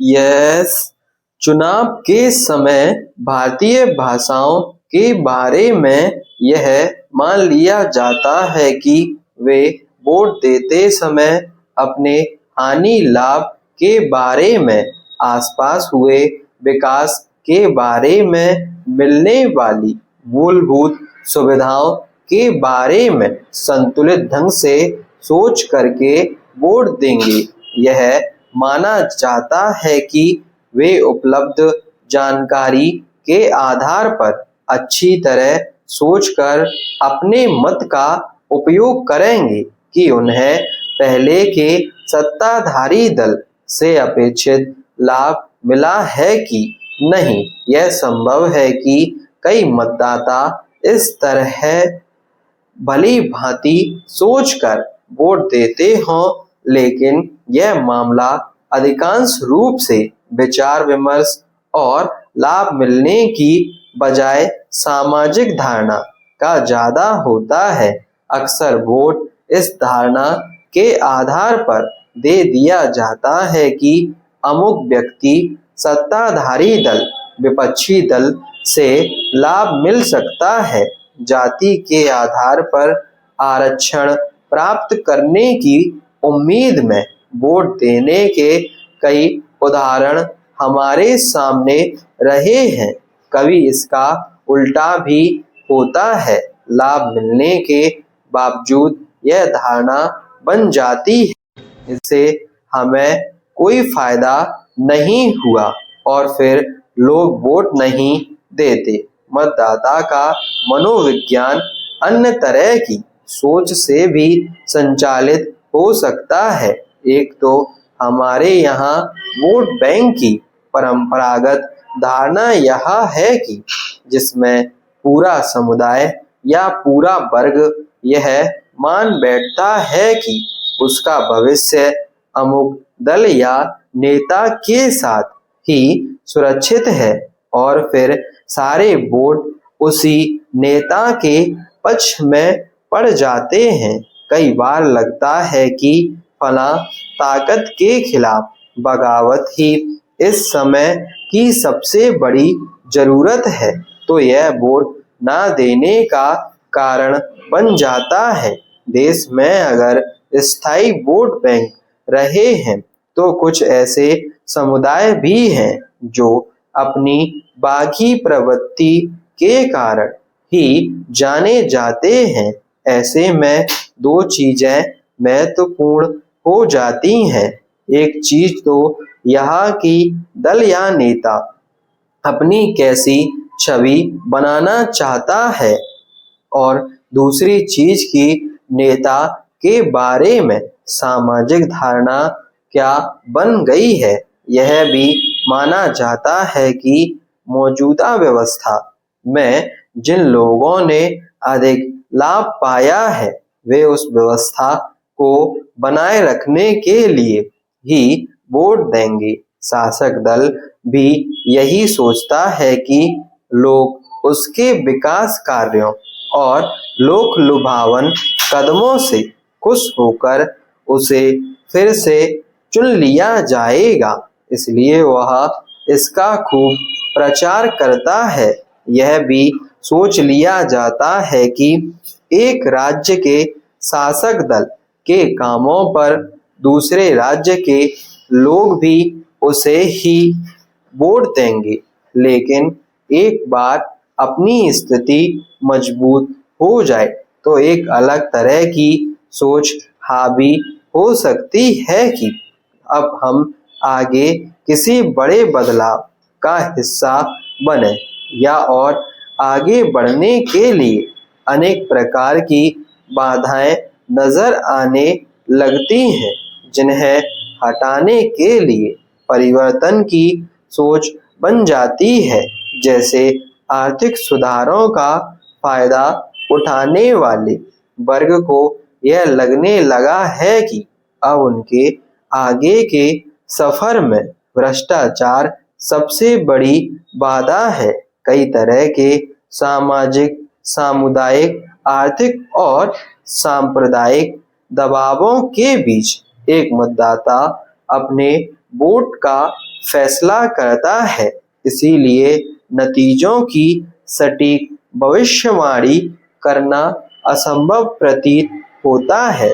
Yes, चुनाव के समय भारतीय भाषाओं के बारे में यह मान लिया जाता है कि वे वोट देते समय अपने हानि लाभ के बारे में, आसपास हुए विकास के बारे में, मिलने वाली मूलभूत सुविधाओं के बारे में संतुलित ढंग से सोच करके वोट देंगे। यह माना जाता है कि वे उपलब्ध जानकारी के आधार पर अच्छी तरह सोचकर अपने मत का उपयोग करेंगे कि उन्हें पहले के सत्ताधारी दल से अपेक्षित लाभ मिला है कि नहीं। यह संभव है कि कई मतदाता इस तरह भली भांति सोचकर वोट देते हों, लेकिन यह मामला अधिकांश रूप से विचार विमर्श और लाभ मिलने की बजाय सामाजिक धारणा का ज्यादा होता है। अक्सर वोट इस धारणा के आधार पर दे दिया जाता है कि अमुक व्यक्ति सत्ताधारी दल विपक्षी दल से लाभ मिल सकता है। जाति के आधार पर आरक्षण प्राप्त करने की उम्मीद में वोट देने के कई उदाहरण हमारे सामने रहे हैं। कभी इसका उल्टा भी होता है, लाभ मिलने के बावजूद यह धारणा बन जाती है इससे हमें कोई फायदा नहीं हुआ और फिर लोग वोट नहीं देते। मतदाता का मनोविज्ञान अन्य तरह की सोच से भी संचालित हो सकता है। एक तो हमारे यहाँ वोट बैंक की परंपरागत धारणा यह है कि जिसमें पूरा समुदाय या पूरा वर्ग यह मान बैठता है कि उसका भविष्य अमुक दल या नेता के साथ ही सुरक्षित है और फिर सारे वोट उसी नेता के पक्ष में पड़ जाते हैं। कई बार लगता है कि फला ताकत के खिलाफ बगावत ही इस समय की सबसे बड़ी जरूरत है, तो यह वोट ना देने का कारण बन जाता है। देश में अगर स्थायी वोट बैंक रहे हैं तो कुछ ऐसे समुदाय भी हैं जो अपनी बागी प्रवृत्ति के कारण ही जाने जाते हैं। ऐसे में दो चीजें महत्वपूर्ण हो जाती हैं। एक चीज तो यहाँ की दल या नेता अपनी कैसी छवि बनाना चाहता है और दूसरी चीज की नेता के बारे में सामाजिक धारणा क्या बन गई है। यह भी माना जाता है कि मौजूदा व्यवस्था में जिन लोगों ने अधिक लाभ पाया है वे उस व्यवस्था को बनाए रखने के लिए ही वोट देंगे। शासक दल भी यही सोचता है कि लोग उसके विकास कार्यों और लोक लुभावन कदमों से खुश होकर उसे फिर से चुन लिया जाएगा, इसलिए वह इसका खूब प्रचार करता है। यह भी सोच लिया जाता है कि एक राज्य के शासक दल के कामों पर दूसरे राज्य के लोग भी उसे ही वोट देंगे, लेकिन एक बार अपनी स्थिति मजबूत हो जाए तो एक अलग तरह की सोच हावी हो सकती है कि अब हम आगे किसी बड़े बदलाव का हिस्सा बने या और आगे बढ़ने के लिए अनेक प्रकार की बाधाएं नजर आने लगती हैं, जिन्हें हटाने के लिए परिवर्तन की सोच बन जाती है। जैसे आर्थिक सुधारों का फायदा उठाने वाले वर्ग को यह लगने लगा है कि अब उनके आगे के सफर में भ्रष्टाचार सबसे बड़ी बाधा है। कई तरह के सामाजिक, सामुदायिक, आर्थिक और सांप्रदायिक दबावों के बीच एक मतदाता अपने बोर्ड का फैसला करता है। इसीलिए नतीजों की सटीक भविष्यवाणी करना असंभव प्रतीत होता है।